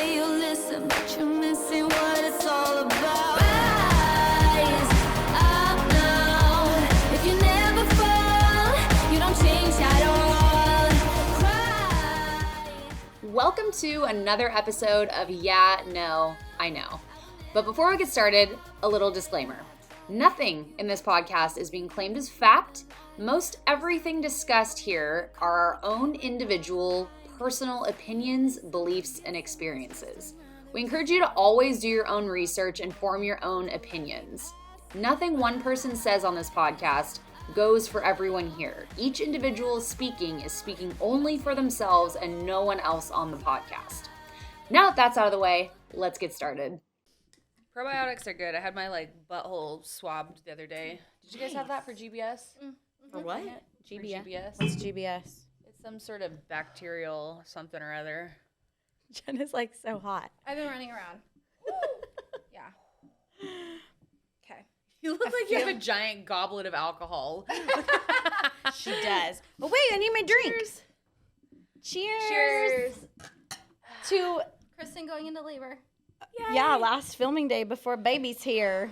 say you'll listen, but you're missing what it's all about. Rise up now. If you never fall, you don't change at all. Cry. Welcome to another episode of Yeah, No, I Know. But before we get started, a little disclaimer. Nothing in this podcast is being claimed as fact. Most everything discussed here are our own individual, personal opinions, beliefs, and experiences. We encourage you to always do your own research and form your own opinions. Nothing one person says on this podcast goes for everyone here. Each individual speaking is speaking only for themselves and no one else on the podcast. Now that that's out of the way, let's get started. Probiotics are good. I had my butthole swabbed the other day. Did you guys have that for GBS? For what? GBS. GBS. What's GBS? It's some sort of bacterial something or other. Jen is so hot. I've been running around. Yeah. Okay. You look like you have a giant goblet of alcohol. She does. But wait, I need my drink. Cheers. Cheers. To Kristen going into labor. last filming day before baby's here.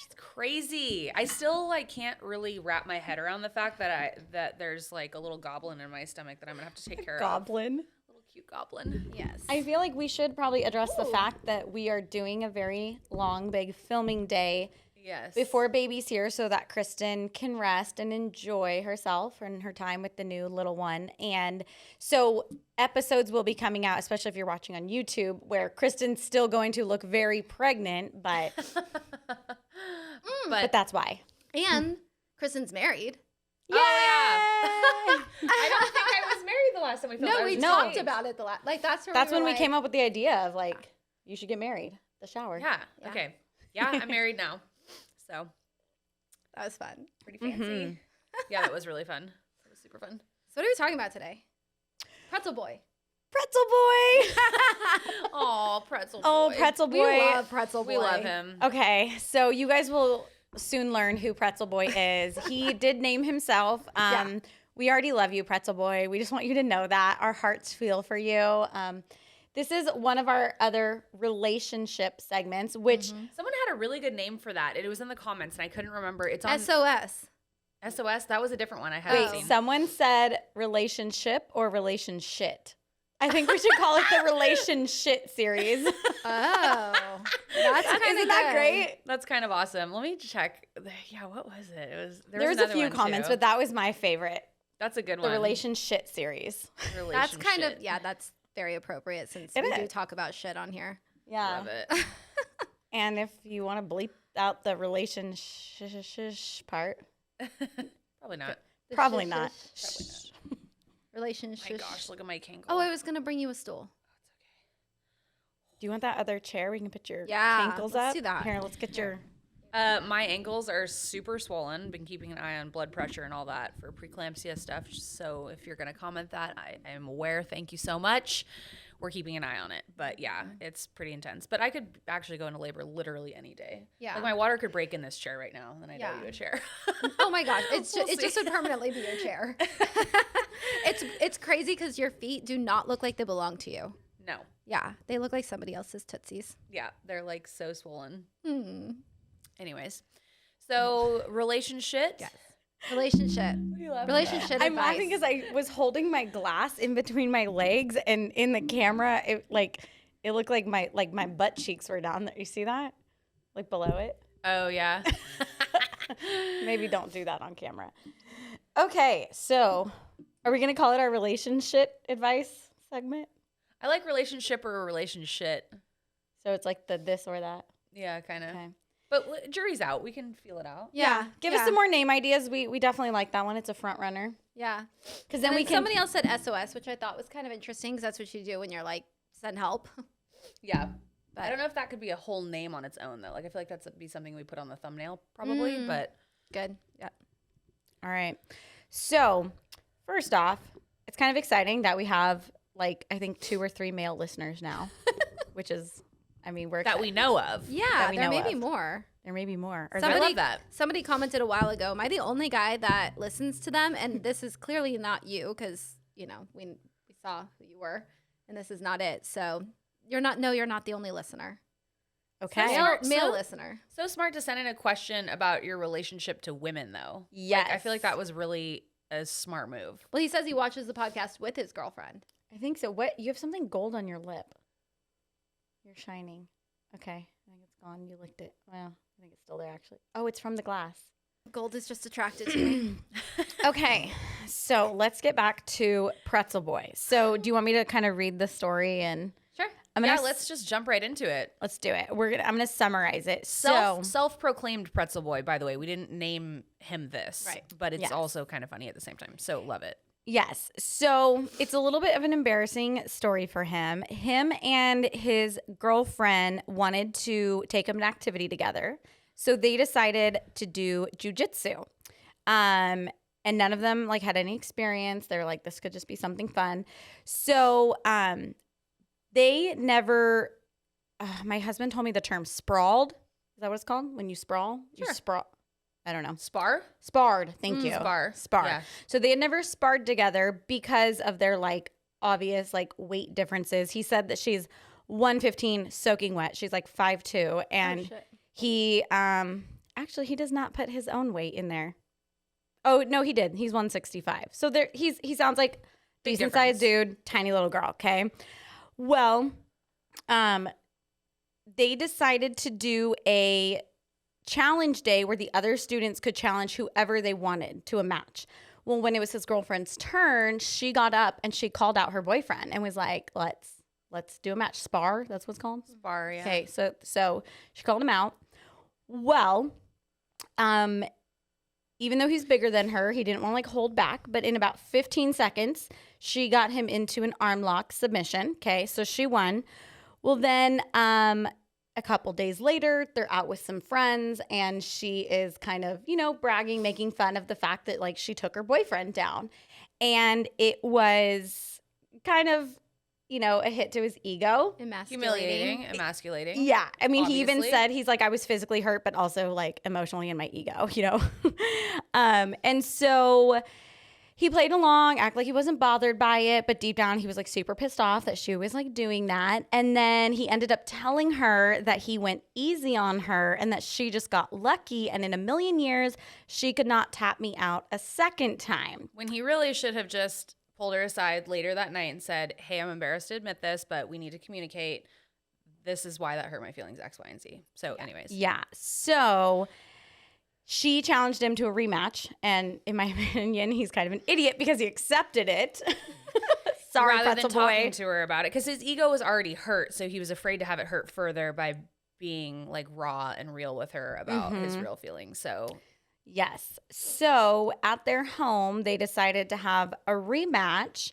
It's crazy. I still can't really wrap my head around the fact that there's a little goblin in my stomach that I'm gonna have to take care of. Goblin. Little cute goblin. Yes. I feel like we should probably address the fact that we are doing a very long, big filming day Yes. before baby's here so that Kristen can rest and enjoy herself and her time with the new little one. And so episodes will be coming out, especially if you're watching on YouTube, where Kristen's still going to look very pregnant, but but that's why. And Kristen's married. Oh yeah. I don't think I was married the last time we filmed. No, we talked about it the last. That's when we came up with the idea of you should get married. The shower. Yeah. Okay. Yeah, I'm married now. So that was fun. pretty fancy. Yeah, that was really fun. That was super fun. So what are we talking about today? Pretzel Boy. Pretzel Boy. Oh, Pretzel Boy. Oh, Pretzel Boy. We love Pretzel Boy. We love him. Okay, so you guys will soon learn who Pretzel Boy is. He did name himself. We already love you, Pretzel Boy. We just want you to know that. Our hearts feel for you. This is one of our other relationship segments, which Someone had a really good name for that. It was in the comments, and I couldn't remember. It's on SOS. SOS. That was a different one I hadn't seen. someone said relationship or relationshit. I think we should call it the relationship series. Oh. That's kind of Isn't that great? That's kind of awesome. Let me check. Yeah, what was it? It was There was a another few one, comments, too. but that was my favorite. That's a good The one. relationship series. That's kind of, Relationship. that's very appropriate since It we is. do talk about shit on here. Yeah. Love it. And if you want to bleep out the relationship part, Probably not. probably not. Probably not. Relationship. My gosh, look at my cankle. Oh, I was going to bring you a stool. Do you want that other chair? We can put your Yeah, ankles let's up. do that. Here, let's get your. My ankles are super swollen. Been keeping an eye on blood pressure and all that for preeclampsia stuff. So if you're going to comment that, I am aware. Thank you so much. We're keeping an eye on it. But yeah, it's pretty intense. But I could actually go into labor literally any day. Yeah. Like my water could break in this chair right now, and I'd owe you a chair. Oh my gosh, it We'll just see. would permanently be your chair. It's crazy because your feet do not look like they belong to you. No. Yeah, they look like somebody else's tootsies. Yeah, they're so swollen. Hmm. Anyways, so relationship. Yes. Relationship. Relationship I'm advice. laughing because I was holding my glass in between my legs, and in the camera, it looked like my butt cheeks were down there. You see that? Below it. Oh yeah. Maybe don't do that on camera. Okay, so are we gonna call it our relationship advice segment? I like relationship or relationship. So it's like the this or that. Yeah, kind of. Okay. But jury's out. We can feel it out. Yeah. Give us some more name ideas. We definitely like that one. It's a front runner. Yeah. Because then And we then can. somebody else said SOS, which I thought was kind of interesting because that's what you do when you're send help. Yeah. But I don't know if that could be a whole name on its own though. I feel like that's be something we put on the thumbnail probably. But Good. Yeah. All right. So first off, it's kind of exciting that we have I think 2 or 3 male listeners now, which is, we're that we know of. Yeah, we there know may be of. more. There may be more. Or I love that. Somebody commented a while ago, am I the only guy that listens to them? And this is clearly not you because, we saw who you were and this is not it. So You're not the only listener. Okay. Male listener. So smart to send in a question about your relationship to women, though. Yes. Like, I feel like that was really a smart move. Well, he says he watches the podcast with his girlfriend. I think so. What? You have something gold on your lip. You're shining. Okay. I think it's gone. You licked it. Well, I think it's still there, actually. Oh, it's from the glass. Gold is just attracted to me. Okay. So let's get back to Pretzel Boy. So do you want me to kind of read the story and Sure. I'm Yeah, gonna let's just jump right into it. let's do it. I'm gonna summarize it. Self-proclaimed Pretzel Boy, by the way. We didn't name him this. Right. But it's Yes. also kind of funny at the same time. So love it. Yes. So it's a little bit of an embarrassing story for him. Him and his girlfriend wanted to take an activity together. So they decided to do jujitsu. And none of them like had any experience. They're like, this could just be something fun. So they never, my husband told me the term sprawled. Is that what it's called? When you sprawl? Sure. You sprawl. I don't know. Sparred? Thank you. Spar. Yeah. So they had never sparred together because of their like obvious like weight differences. He said that she's 115 soaking wet. She's like 5'2", and he actually he does not put his own weight in there. Oh no, he did. He's 165. So there he sounds like Big decent sized difference. dude, tiny little girl. Okay. Well, they decided to do a challenge day where the other students could challenge whoever they wanted to a match. Well, when it was his girlfriend's turn, she got up and she called out her boyfriend and was like, let's do a match. Spar, that's what's called? Spar, yeah. Okay, so she called him out. Well, even though he's bigger than her, he didn't want to like hold back, but in about 15 seconds, she got him into an arm lock submission. Okay, so she won. Well, then a couple days later, they're out with some friends and she is kind of, bragging, making fun of the fact that like she took her boyfriend down. And it was kind of, a hit to his ego. Humiliating, emasculating. Yeah. I mean, he even Obviously. said he's like, I was physically hurt, but also like emotionally in my ego, and so he played along, acted like he wasn't bothered by it, but deep down he was like super pissed off that she was like doing that. And then he ended up telling her that he went easy on her and that she just got lucky. And in a million years, she could not tap me out a second time. When he really should have just pulled her aside later that night and said, hey, I'm embarrassed to admit this, but we need to communicate. This is why that hurt my feelings, X, Y, and Z. So anyways. Yeah. So she challenged him to a rematch. And in my opinion, he's kind of an idiot because he accepted it. Sorry, Rather Pretzel than talking Boy. to her about it. Because his ego was already hurt. So he was afraid to have it hurt further by being like raw and real with her about his real feelings. So Yes. So at their home, they decided to have a rematch.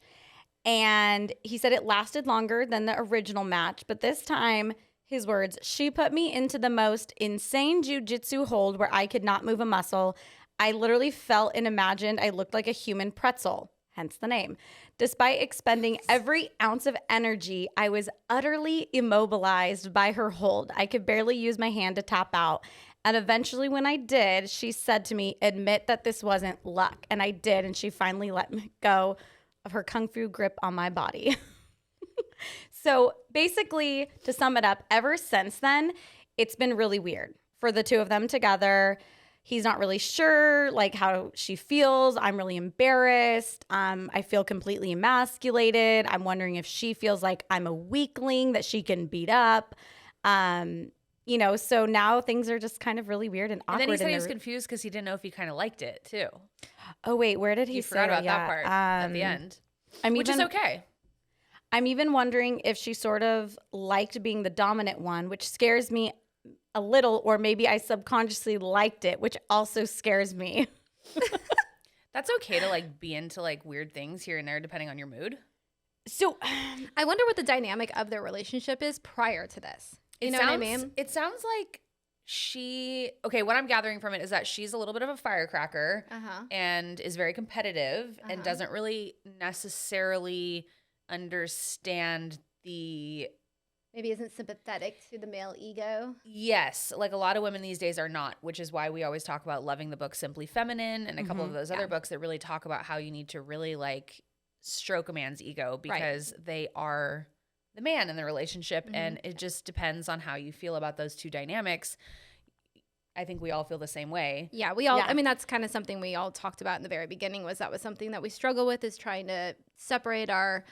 And he said it lasted longer than the original match. But this time, his words, she put me into the most insane jujitsu hold where I could not move a muscle. I literally felt and imagined I looked like a human pretzel, hence the name. Despite expending every ounce of energy, I was utterly immobilized by her hold. I could barely use my hand to tap out. And eventually when I did, she said to me, admit that this wasn't luck. And I did. And she finally let me go of her kung fu grip on my body. So basically, to sum it up, ever since then, it's been really weird for the two of them together. He's not really sure like how she feels. I'm really embarrassed. I feel completely emasculated. I'm wondering if she feels like I'm a weakling that she can beat up. So now things are just kind of really weird and awkward. And then he said he was confused because he didn't know if he kind of liked it too. Oh wait, where did he You say forgot about yeah. that part at the end, which is okay. I'm even wondering if she sort of liked being the dominant one, which scares me a little, or maybe I subconsciously liked it, which also scares me. That's okay to like be into like weird things here and there depending on your mood. So I wonder what the dynamic of their relationship is prior to this. You know what I mean? It sounds like what I'm gathering from it is that she's a little bit of a firecracker and is very competitive and doesn't really necessarily understand maybe isn't sympathetic to the male ego. Yes, like a lot of women these days are not, which is why we always talk about loving the book Simply Feminine and a couple of those other books that really talk about how you need to really like stroke a man's ego because they are the man in the relationship. And it just depends on how you feel about those two dynamics. I think we all feel the same way. Yeah, we all, I mean, that's kind of something we all talked about in the very beginning, was something that we struggle with, is trying to separate our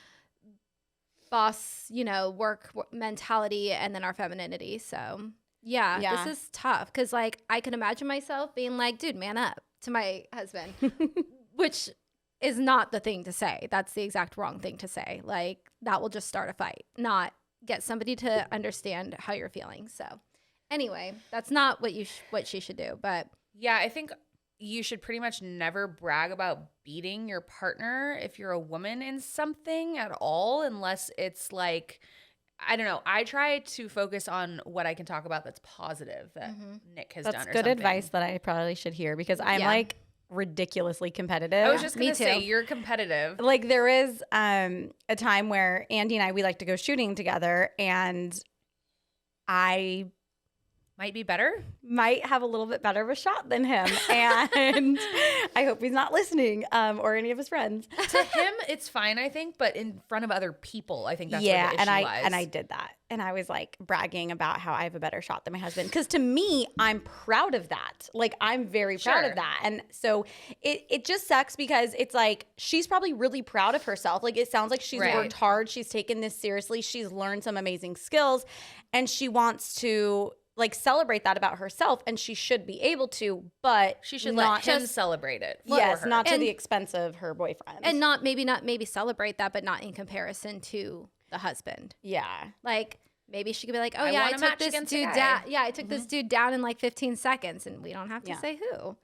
boss, work mentality and then our femininity. So yeah. This is tough, because like I can imagine myself being like, dude, man up, to my husband, which is not the thing to say. That's the exact wrong thing to say. Like, that will just start a fight, not get somebody to understand how you're feeling. So anyway, that's not what she should do. But yeah, I think you should pretty much never brag about beating your partner if you're a woman in something at all, unless it's like, I don't know. I try to focus on what I can talk about that's positive that Nick has done or something. That's good advice that I probably should hear, because I'm like ridiculously competitive. I was just going to say, you're competitive. Like, there is a time where Andy and we like to go shooting together, and I might be better, might have a little bit better of a shot than him. And I hope he's not listening, or any of his friends. To him, it's fine, I think, but in front of other people, I think that's where the issue lies. And I did that. And I was like bragging about how I have a better shot than my husband. Because to me, I'm proud of that. Like, I'm very proud of that. And so it just sucks, because it's like, she's probably really proud of herself. Like, it sounds like she's worked hard. She's taken this seriously. She's learned some amazing skills. And she wants to like celebrate that about herself, and she should be able to, but she should let him celebrate it. Yes, not to the expense of her boyfriend. And not maybe celebrate that, but not in comparison to the husband. Yeah. Like, maybe she could be like, oh yeah, I took this dude down. Yeah, I took this dude down in like 15 seconds, and we don't have to say who.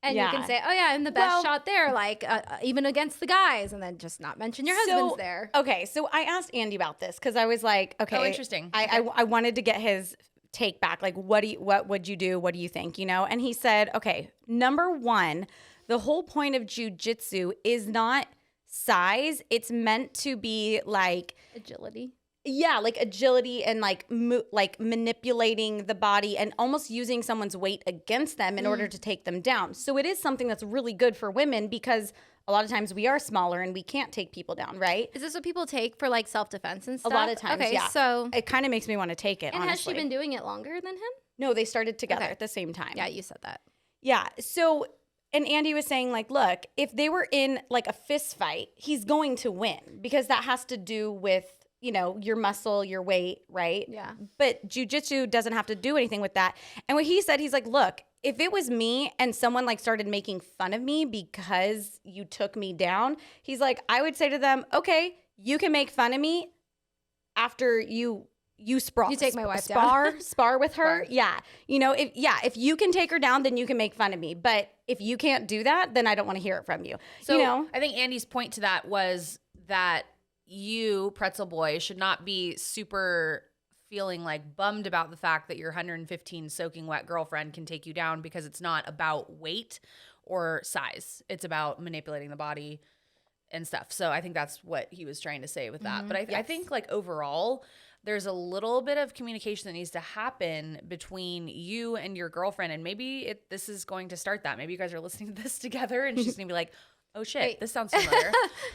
And you can say, oh yeah, I'm the best shot there, like even against the guys, and then just not mention your husband's there. Okay, so I asked Andy about this, because I was like, okay. Oh, interesting. I wanted to get his take back. Like, what would you do? What do you think? And he said, okay, number one, the whole point of jujitsu is not size. It's meant to be like agility. Yeah, like agility, and like manipulating the body and almost using someone's weight against them in order to take them down. So it is something that's really good for women, because a lot of times we are smaller and we can't take people down, right? Is this what people take for like self-defense and stuff? A lot of times, okay, so it kind of makes me want to take it, and honestly. has she been doing it longer than him? No, they started together at the same time. Yeah, you said that. Yeah, so, and Andy was saying, like, look, if they were in like a fist fight, he's going to win, because that has to do with, your muscle, your weight, right? Yeah. But jujitsu doesn't have to do anything with that. And what he said, he's like, look, if it was me and someone like started making fun of me because you took me down, he's like, I would say to them, okay, you can make fun of me after you sprawl. You take my wife down. Spar with her. Yeah. If you can take her down, then you can make fun of me. But if you can't do that, then I don't want to hear it from you. So I think Andy's point to that was that you, Pretzel Boy, should not be super feeling like bummed about the fact that your 115 soaking wet girlfriend can take you down, because it's not about weight or size. It's about manipulating the body and stuff. So I think that's what he was trying to say with that. But I think like overall, there's a little bit of communication that needs to happen between you and your girlfriend. And maybe this is going to start that. Maybe you guys are listening to this together, and she's going to be like, oh shit, this sounds familiar.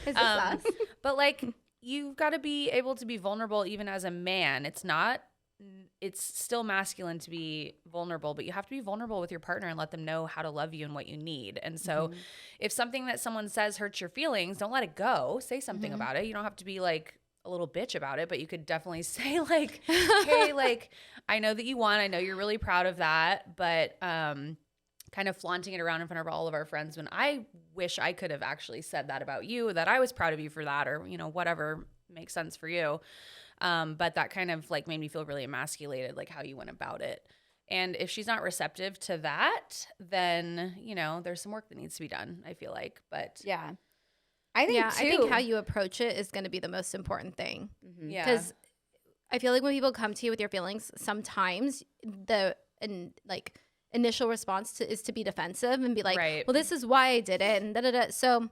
Is this us? But like, you've got to be able to be vulnerable even as a man. It's still masculine to be vulnerable, but you have to be vulnerable with your partner and let them know how to love you and what you need. And so if something that someone says hurts your feelings, don't let it go. Say something about it. You don't have to be like a little bitch about it, but you could definitely say like, hey, like, I know that you won. I know you're really proud of that, but kind of flaunting it around in front of all of our friends, when I wish I could have actually said that about you, that I was proud of you for that, or, whatever makes sense for you. But that kind of like made me feel really emasculated, like how you went about it. And if she's not receptive to that, then, there's some work that needs to be done, I feel like. But yeah, I think how you approach it is going to be the most important thing. Yeah. Because I feel like when people come to you with your feelings, sometimes the initial response is to be defensive and be like, well, this is why I did it, and da-da-da. So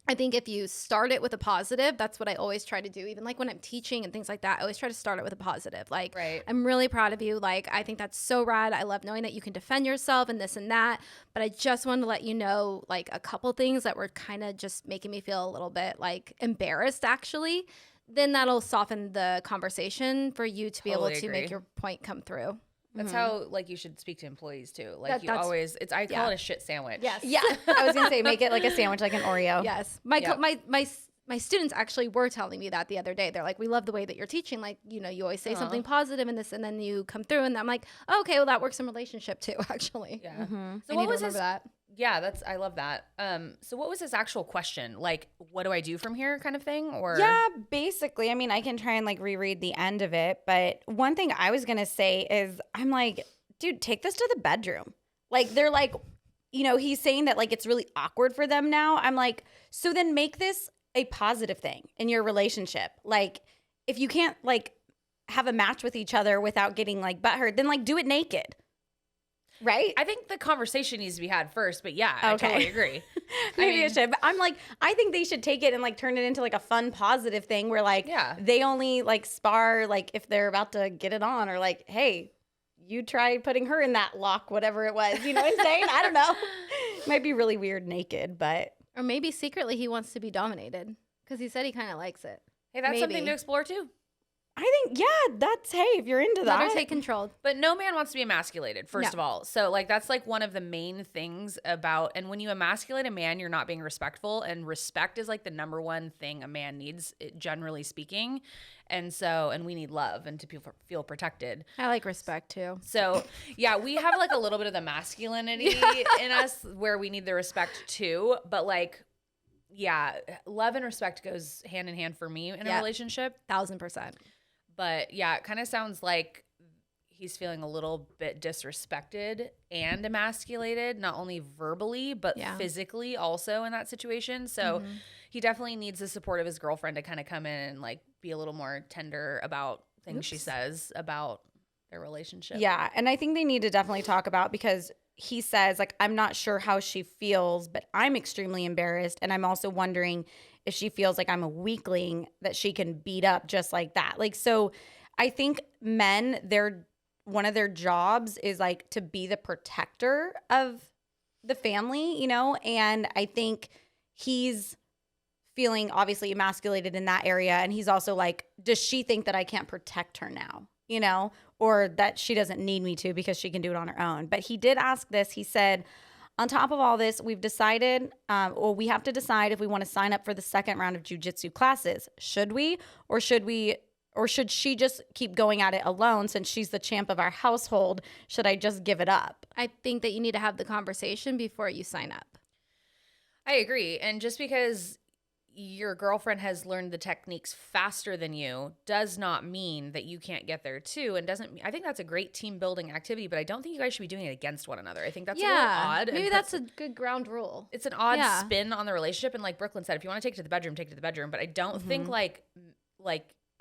I think if you start it with a positive, that's what I always try to do. Even like when I'm teaching and things like that, I always try to start it with a positive. Like, I'm really proud of you. Like, I think that's so rad. I love knowing that you can defend yourself and this and that. But I just wanted to let you know, like, a couple things that were kind of just making me feel a little bit like embarrassed, actually, then that'll soften the conversation for you to be able Totally to agree. make your point come through. That's how like you should speak to employees too. Like That- you that's- always, I call it a shit sandwich. Yes. Yeah, I was gonna say make it like a sandwich, like an Oreo. Yes. Yeah. My students actually were telling me that the other day. They're like, we love the way that you're teaching. Like, you know, you always say something positive in this, and then you come through, and I'm like, oh, okay, well, that works in relationship too, actually. Yeah. Mm-hmm. So I what need to was remember his? that. Yeah, I love that. So what was his actual question? Like, what do I do from here, kind of thing, or? Yeah, basically. I mean, I can try and like reread the end of it, but one thing I was gonna say is, I'm like, dude, take this to the bedroom. Like, they're like, you know, he's saying that like it's really awkward for them now. I'm like, so then make this a positive thing in your relationship. Like, if you can't like have a match with each other without getting like butthurt, then like do it naked. Right? I think the conversation needs to be had first, but yeah, I Okay. totally agree. Maybe it should. But I'm like, I think they should take it and like turn it into like a fun, positive thing where like Yeah. they only like spar like if they're about to get it on, or like, hey, you try putting her in that lock, whatever it was. You know what I'm saying? I don't know. Might be really weird naked, but Or maybe secretly he wants to be dominated because he said he kind of likes it. Hey, that's something Maybe. to explore too. I think, yeah, that's, hey, if you're into Let that. her take control. But no man wants to be emasculated, first No. of all. So, like, that's like one of the main things about, and when you emasculate a man, you're not being respectful. And respect is like the number one thing a man needs, generally speaking. And so, and we need love and to feel protected. I like respect too. So, yeah, we have like a little bit of the masculinity in us where we need the respect too. But, like, yeah, love and respect goes hand in hand for me in a Yeah. relationship. 1000%. But yeah, it kind of sounds like he's feeling a little bit disrespected and emasculated, not only verbally, but Yeah. physically also in that situation. So he definitely needs the support of his girlfriend to kind of come in and like be a little more tender about things she says about their relationship. Yeah, and I think they need to definitely talk about, because he says, like, I'm not sure how she feels, but I'm extremely embarrassed. And I'm also wondering if she feels like I'm a weakling that she can beat up just like that. Like, so I think men, one of their jobs is like to be the protector of the family, you know? And I think he's feeling obviously emasculated in that area. And he's also like, does she think that I can't protect her now? You know, or that she doesn't need me to because she can do it on her own. But he did ask this. He said, on top of all this, we've decided, or we have to decide if we want to sign up for the second round of jujitsu classes. Should we, or should she just keep going at it alone since she's the champ of our household? Should I just give it up? I think that you need to have the conversation before you sign up. I agree. And just because your girlfriend has learned the techniques faster than you does not mean that you can't get there too. And I think that's a great team building activity, but I don't think you guys should be doing it against one another. I think that's a little odd. Maybe and that's a good ground rule. it's an odd Yeah. spin on the relationship. And like Brooklyn said, if you want to take it to the bedroom, take it to the bedroom. But I don't think like,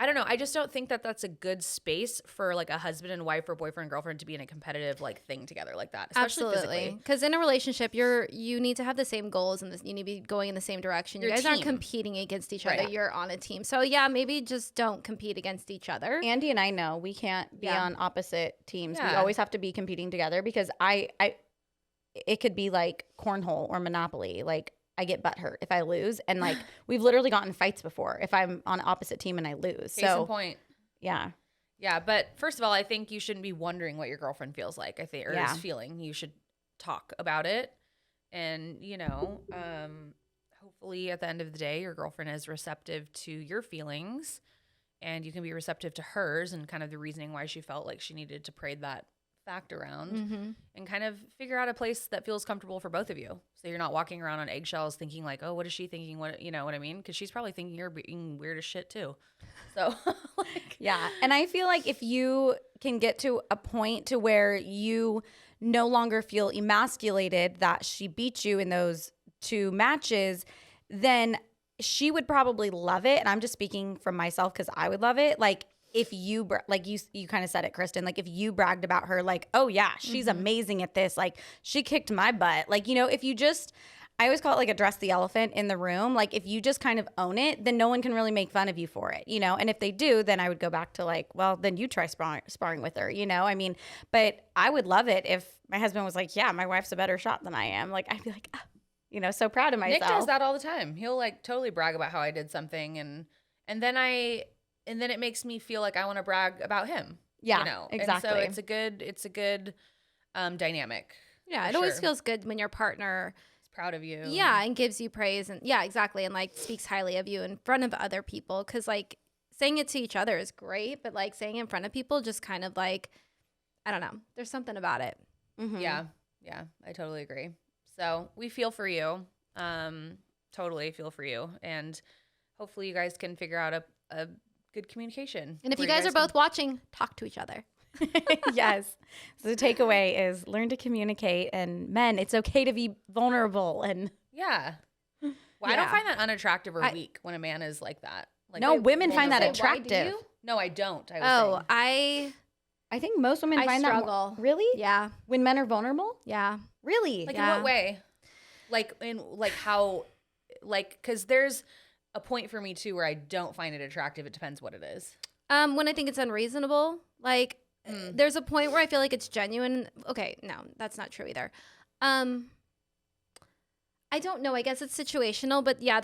I don't know. I just don't think that that's a good space for like a husband and wife or boyfriend and girlfriend to be in a competitive like thing together like that, especially Absolutely. physically. Because in a relationship, you need to have the same goals and you need to be going in the same direction. You're You a guys aren't team. competing against each other. Right. You're on a team. So yeah, maybe just don't compete against each other. Andy and I know we can't be Yeah. on opposite teams. We Yeah. always have to be competing together, because it could be like cornhole or Monopoly. Like, I get butthurt if I lose. And like, we've literally gotten fights before if I'm on opposite team and I lose. Case in So point. yeah. Yeah, but first of all, I think you shouldn't be wondering what your girlfriend feels like. I think, or Yeah. is feeling. You should talk about it, and hopefully at the end of the day, your girlfriend is receptive to your feelings, and you can be receptive to hers and kind of the reasoning why she felt like she needed to parade that fact around, Mm-hmm. and kind of figure out a place that feels comfortable for both of you. So you're not walking around on eggshells thinking like, oh, what is she thinking? What, you know what I mean? Because she's probably thinking you're being weird as shit too. So like, Yeah. And I feel like if you can get to a point to where you no longer feel emasculated that she beat you in those two matches, then she would probably love it. And I'm just speaking from myself because I would love it. Like, if you like you kind of said it, Kristen, like if you bragged about her, like, oh yeah, she's amazing at this, like she kicked my butt, like, you know, if you just, I always call it like address the elephant in the room. Like, if you just kind of own it, then no one can really make fun of you for it, you know? And if they do, then I would go back to like, well, then you try sparring with her, you know? I mean, but I would love it if my husband was like, yeah, my wife's a better shot than I am. Like, I'd be like, ah, you know, so proud of myself. Nick does that all the time. He'll like totally brag about how I did something, and And then it makes me feel like I want to brag about him. Yeah, you know? exactly. And so it's a good dynamic. Yeah, it always feels good when your partner is proud of you. Yeah, and gives you praise and yeah, exactly, and like speaks highly of you in front of other people, because like saying it to each other is great, but like saying it in front of people just kind of like, I don't know, there's something about it. Mm-hmm. Yeah, I totally agree. So we feel for you, totally feel for you, and hopefully you guys can figure out a good communication. And if you guys are both watching, talk to each other. Yes. So the takeaway is learn to communicate, and men, it's okay to be vulnerable. And yeah. Well, I don't find that unattractive or weak when a man is like that. Like, no, women find that vulnerable. attractive. Why do you? No, I don't. I think most women I find struggle. that really? Yeah. When men are vulnerable? Yeah. Really? like Yeah. in what way? Like in like how, like, because there's a point for me too where I don't find it attractive. It depends what it is. When I think it's unreasonable, like there's a point where I feel like it's genuine. Okay, no, that's not true either. I don't know. I guess it's situational, but yeah,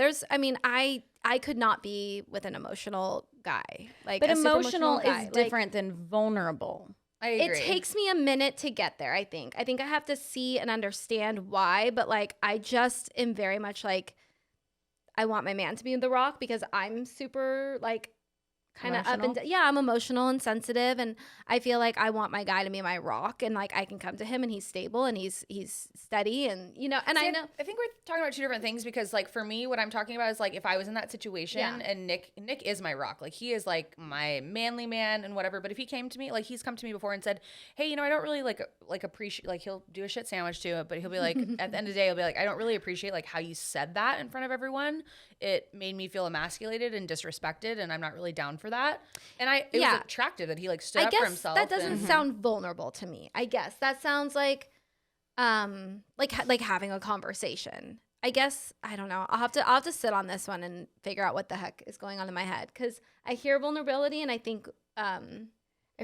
I could not be with an emotional guy. Like, but a super emotional guy. is different than vulnerable. I agree. It takes me a minute to get there, I think. I think I have to see and understand why, but like I just am very much like I want my man to be the rock because I'm super like kind of up and down. Yeah, I'm emotional and sensitive, and I feel like I want my guy to be my rock, and like I can come to him and he's stable and he's steady, and you know, and See, I know I think we're talking about two different things, because like for me, what I'm talking about is like if I was in that situation and Nick is my rock, like he is like my manly man and whatever. But if he came to me, like he's come to me before and said, hey, you know, I don't really like appreciate, like he'll do a shit sandwich too, but he'll be like at the end of the day, he'll be like, I don't really appreciate like how you said that in front of everyone. It made me feel emasculated and disrespected, and I'm not really down for that. And it was attractive that he like stood up for himself. That doesn't sound vulnerable to me. I guess that sounds like having a conversation. I guess I don't know. I'll have to sit on this one and figure out what the heck is going on in my head, because I hear vulnerability and I think I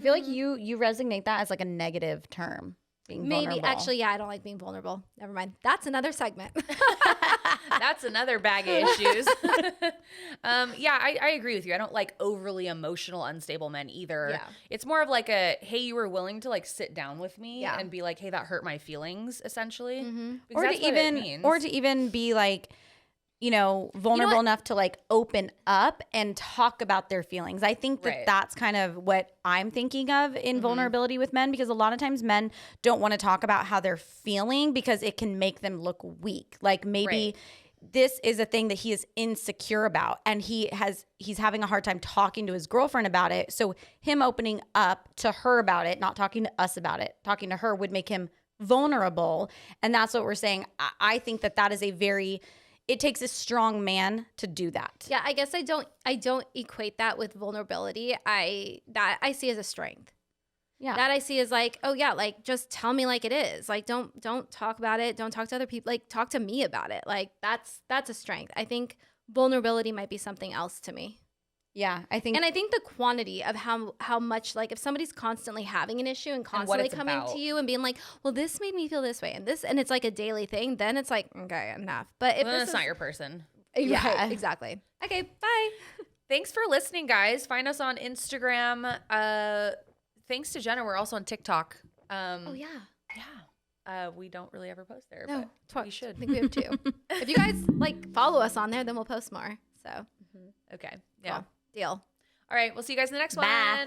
feel like you resonate that as like a negative term. Being maybe vulnerable. actually, yeah, I don't like being vulnerable. Never mind. That's another segment. That's another bag of issues. I agree with you. I don't like overly emotional, unstable men either. Yeah. It's more of like a, hey, you were willing to like sit down with me and be like, hey, that hurt my feelings, essentially. Mm-hmm. Because that's what it means. Or to even be like, you know, vulnerable enough to like open up and talk about their feelings. I think that that's kind of what I'm thinking of in vulnerability with men, because a lot of times men don't want to talk about how they're feeling because it can make them look weak. Like maybe this is a thing that he is insecure about, and he's having a hard time talking to his girlfriend about it. So him opening up to her about it, not talking to us about it, talking to her would make him vulnerable. And that's what we're saying. I think that is it takes a strong man to do that. Yeah, I guess I don't equate that with vulnerability. I see as a strength. Yeah. That I see as like, oh yeah, like just tell me like it is. Like don't talk about it. Don't talk to other people. Like talk to me about it. Like that's a strength. I think vulnerability might be something else to me. Yeah, I think the quantity of how much, like if somebody's constantly having an issue and constantly coming to you and being like, well, this made me feel this way and it's like a daily thing, then it's like, okay, enough. But if it's not your person. Yeah, right, exactly. Okay, bye. Thanks for listening, guys. Find us on Instagram. Thanks to Jenna, we're also on TikTok. Oh yeah. Yeah. We don't really ever post there, but we should. I think we have two. If you guys like follow us on there, then we'll post more. So okay. Yeah. Cool. Deal. All right. We'll see you guys in the next one. Bye.